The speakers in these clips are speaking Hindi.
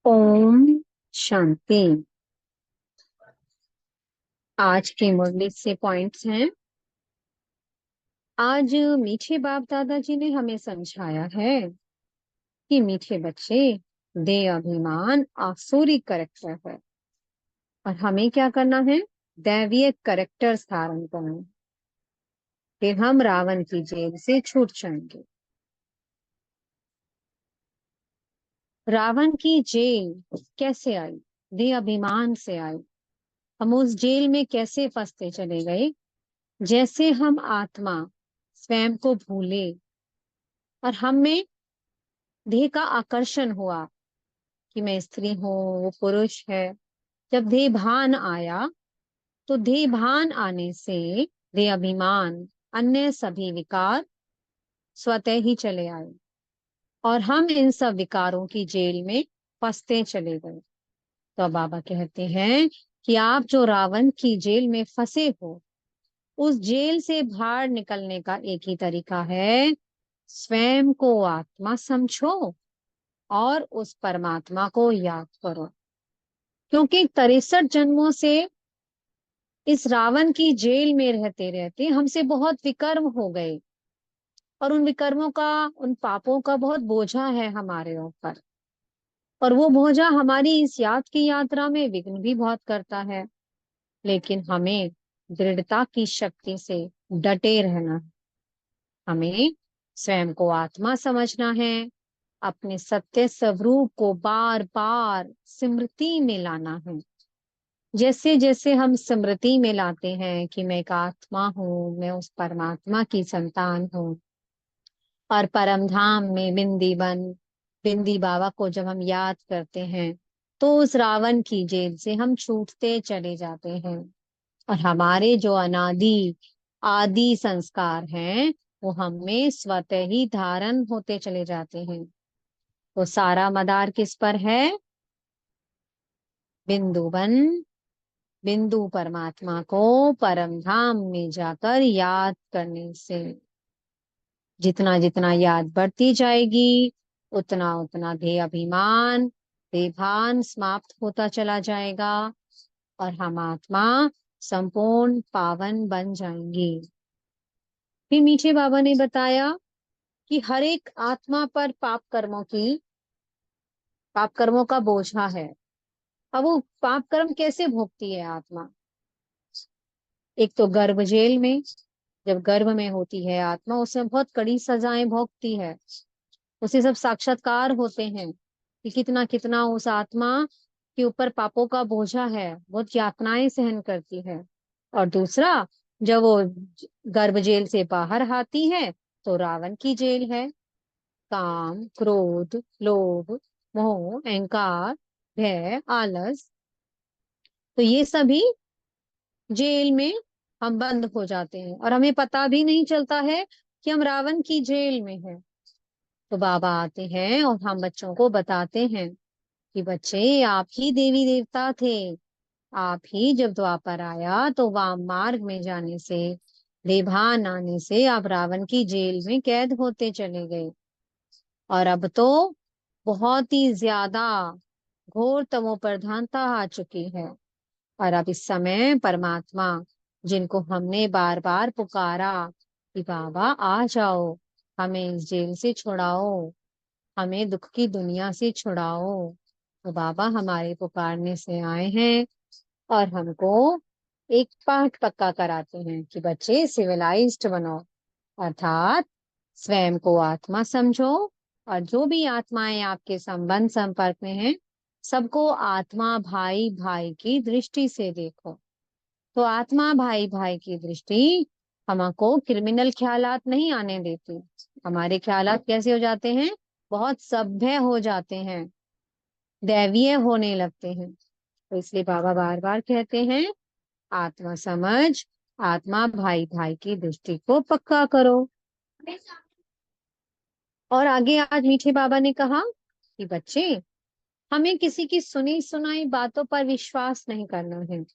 ओम शांति। आज के मुरली से पॉइंट्स हैं। आज मीठे बाप दादाजी ने हमें समझाया है कि मीठे बच्चे, दे अभिमान आसुरी करेक्टर है और हमें क्या करना है, दैवीय करेक्टर धारण करना। फिर हम रावण की जेल से छूट जाएंगे। रावण की जेल कैसे आई? दे अभिमान से आई। हम उस जेल में कैसे फंसते चले गए? जैसे हम आत्मा स्वयं को भूले और हम में देह का आकर्षण हुआ कि मैं स्त्री हूँ, वो पुरुष है। जब देह भान आया तो देह भान आने से देह अभिमान, अन्य सभी विकार स्वतः ही चले आए और हम इन सब विकारों की जेल में फंसते चले गए। तो अब बाबा कहते हैं कि आप जो रावण की जेल में फंसे हो, उस जेल से बाहर निकलने का एक ही तरीका है, स्वयं को आत्मा समझो और उस परमात्मा को याद करो। क्योंकि 63 जन्मों से इस रावण की जेल में रहते रहते हमसे बहुत विकर्म हो गए और उन विकर्मों का, उन पापों का बहुत बोझा है हमारे ऊपर। और वो बोझा हमारी इस याद की यात्रा में विघ्न भी बहुत करता है। लेकिन हमें दृढ़ता की शक्ति से डटे रहना है। हमें स्वयं को आत्मा समझना है, अपने सत्य स्वरूप को बार बार स्मृति में लाना है। जैसे जैसे हम स्मृति में लाते हैं कि मैं एक आत्मा हूँ, मैं उस परमात्मा की संतान हूँ, और परम धाम में बिंदी बन बिंदी बाबा को जब हम याद करते हैं तो उस रावण की जेल से हम छूटते चले जाते हैं और हमारे जो अनादि आदि संस्कार हैं वो हमें स्वतः ही धारण होते चले जाते हैं। तो सारा मदार किस पर है? बिंदु बन बिंदु परमात्मा को परम धाम में जाकर याद करने से। जितना जितना याद बढ़ती जाएगी उतना उतना देह अभिमान, देभान समाप्त होता चला जाएगा और हम आत्मा संपूर्ण पावन बन जाएंगी। फिर मीठे बाबा ने बताया कि हर एक आत्मा पर पाप कर्मों का बोझा है। अब वो पाप कर्म कैसे भोगती है आत्मा? एक तो गर्भ जेल में, जब गर्भ में होती है आत्मा, उसमें बहुत कड़ी सजाएं भोगती है। उसे सब साक्षात्कार होते हैं कि कितना कितना उस आत्मा के ऊपर पापों का बोझा है, बहुत यातनाएं सहन करती है। और दूसरा, जब वो गर्भ जेल से बाहर आती है तो रावण की जेल है। काम, क्रोध, लोभ, मोह, अहंकार, भय, आलस, तो ये सभी जेल में हम बंद हो जाते हैं और हमें पता भी नहीं चलता है कि हम रावण की जेल में हैं। तो बाबा आते हैं और हम बच्चों को बताते हैं कि बच्चे, आप ही देवी देवता थे। आप ही जब द्वापर आया तो वाम मार्ग में जाने से, देभान आने से आप रावण की जेल में कैद होते चले गए। और अब तो बहुत ही ज्यादा घोर तमो प्रधानता आ चुकी है। और अब इस समय परमात्मा, जिनको हमने बार बार पुकारा कि बाबा आ जाओ, हमें इस जेल से छुड़ाओ, हमें दुख की दुनिया से छुड़ाओ, तो बाबा हमारे पुकारने से आए हैं और हमको एक पाठ पक्का कराते हैं कि बच्चे सिविलाइज्ड बनो, अर्थात स्वयं को आत्मा समझो और जो भी आत्माएं आपके संबंध संपर्क में हैं सबको आत्मा भाई भाई की दृष्टि से देखो। तो आत्मा भाई भाई की दृष्टि हमको क्रिमिनल ख्यालात नहीं आने देती। हमारे ख्यालात कैसे हो जाते हैं? बहुत सभ्य हो जाते हैं, दैवीय होने लगते हैं। तो इसलिए बाबा बार बार कहते हैं, आत्मा समझ, आत्मा भाई भाई की दृष्टि को पक्का करो। और आगे आज मीठे बाबा ने कहा कि बच्चे, हमें किसी की सुनी सुनाई बातों पर विश्वास नहीं करना है।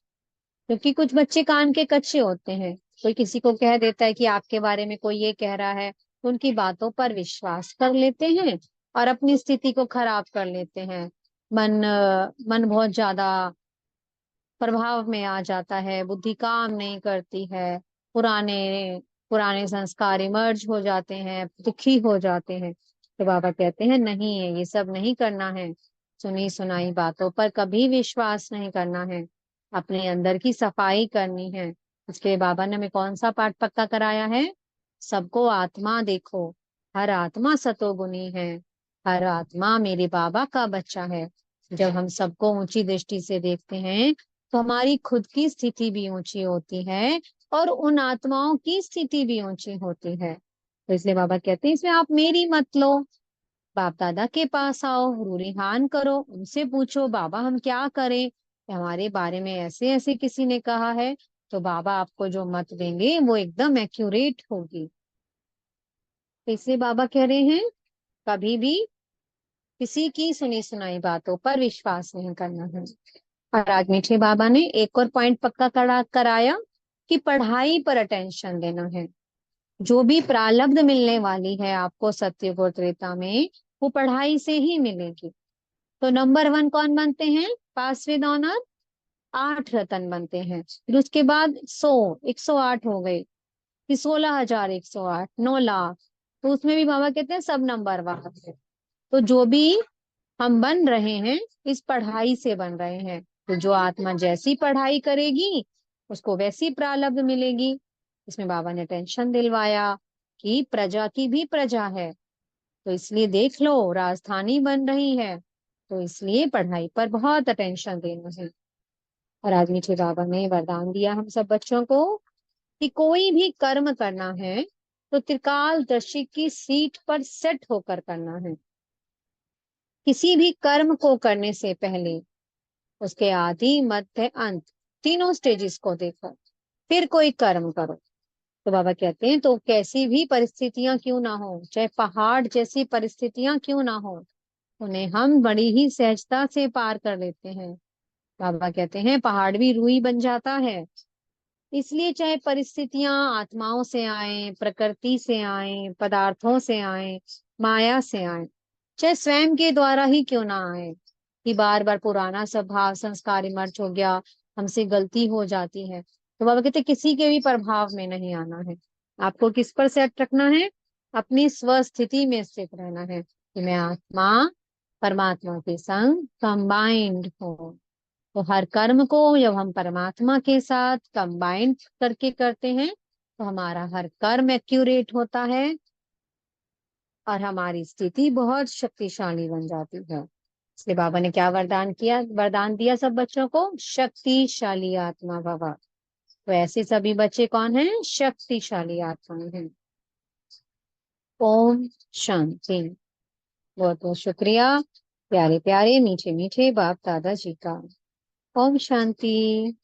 क्योंकि कुछ बच्चे कान के कच्चे होते हैं, कोई किसी को कह देता है कि आपके बारे में कोई ये कह रहा है, उनकी बातों पर विश्वास कर लेते हैं और अपनी स्थिति को खराब कर लेते हैं। मन बहुत ज्यादा प्रभाव में आ जाता है, बुद्धि काम नहीं करती है, पुराने पुराने संस्कार इमर्ज हो जाते हैं, दुखी हो जाते हैं। तो बाबा कहते हैं नहीं है, ये सब नहीं करना है। सुनी सुनाई बातों पर कभी विश्वास नहीं करना है, अपने अंदर की सफाई करनी है। इसके लिए बाबा ने हमें कौन सा पाठ पक्का कराया है? सबको आत्मा देखो, हर आत्मा सतोगुनी है, हर आत्मा मेरे बाबा का बच्चा है। जब हम सबको ऊंची दृष्टि से देखते हैं तो हमारी खुद की स्थिति भी ऊंची होती है और उन आत्माओं की स्थिति भी ऊंची होती है। तो इसलिए बाबा कहते हैं इसमें आप मेरी मत लो, बाप दादा के पास आओ, रूरिहान करो, उनसे पूछो बाबा हम क्या करें, हमारे बारे में ऐसे ऐसे किसी ने कहा है। तो बाबा आपको जो मत देंगे वो एकदम एक्यूरेट होगी। तो इसलिए बाबा कह रहे हैं कभी भी किसी की सुनी सुनाई बातों पर विश्वास नहीं करना है। और आज मीठे बाबा ने एक और पॉइंट पक्का कराया कि पढ़ाई पर अटेंशन देना है। जो भी प्रारब्ध मिलने वाली है आपको सत्युग और त्रेता में, वो पढ़ाई से ही मिलेगी। तो नंबर वन कौन बनते हैं पास विद ऑनर? 8 रतन बनते हैं। फिर उसके बाद 108 हो गए, फिर 16,108, 9 लाख। तो उसमें भी बाबा कहते हैं सब नंबर वार है। तो जो भी हम बन रहे हैं इस पढ़ाई से बन रहे हैं। तो जो आत्मा जैसी पढ़ाई करेगी उसको वैसी प्रारब्ध मिलेगी। इसमें बाबा ने टेंशन दिलवाया कि प्रजा की भी प्रजा है, तो इसलिए देख लो राजधानी बन रही है, तो इसलिए पढ़ाई पर बहुत अटेंशन देना है। और आज मीठे बाबा ने वरदान दिया हम सब बच्चों को कि कोई भी कर्म करना है तो त्रिकालदर्शी की सीट पर सेट होकर करना है। किसी भी कर्म को करने से पहले उसके आदि मध्य अंत तीनों स्टेजेस को देखो, फिर कोई कर्म करो। तो बाबा कहते हैं तो कैसी भी परिस्थितियां क्यों ना हो, चाहे पहाड़ जैसी परिस्थितियां क्यों ना हो, उन्हें हम बड़ी ही सहजता से पार कर लेते हैं। बाबा कहते हैं पहाड़ भी रूई बन जाता है। इसलिए चाहे परिस्थितियां आत्माओं से आए, प्रकृति से आए, पदार्थों से आए, माया से आए, चाहे स्वयं के द्वारा ही क्यों ना आए, कि बार बार पुराना स्वभाव संस्कार इमर्ज हो गया, हमसे गलती हो जाती है, तो बाबा कहते किसी के भी प्रभाव में नहीं आना है। आपको किस पर सेट रखना है? अपनी स्वस्थिति में स्थित रहना है कि मैं आत्मा परमात्मा के संग कंबाइंड हूँ। तो हर कर्म को जब हम परमात्मा के साथ कंबाइंड करके करते हैं तो हमारा हर कर्म एक्यूरेट होता है और हमारी स्थिति बहुत शक्तिशाली बन जाती है। इसलिए बाबा ने क्या वरदान दिया सब बच्चों को? शक्तिशाली आत्मा भव। तो ऐसे सभी बच्चे कौन हैं? शक्तिशाली आत्माएं हैं। ओम शांति। बहुत बहुत शुक्रिया प्यारे प्यारे मीठे मीठे बाप दादा जी का। ओम शांति।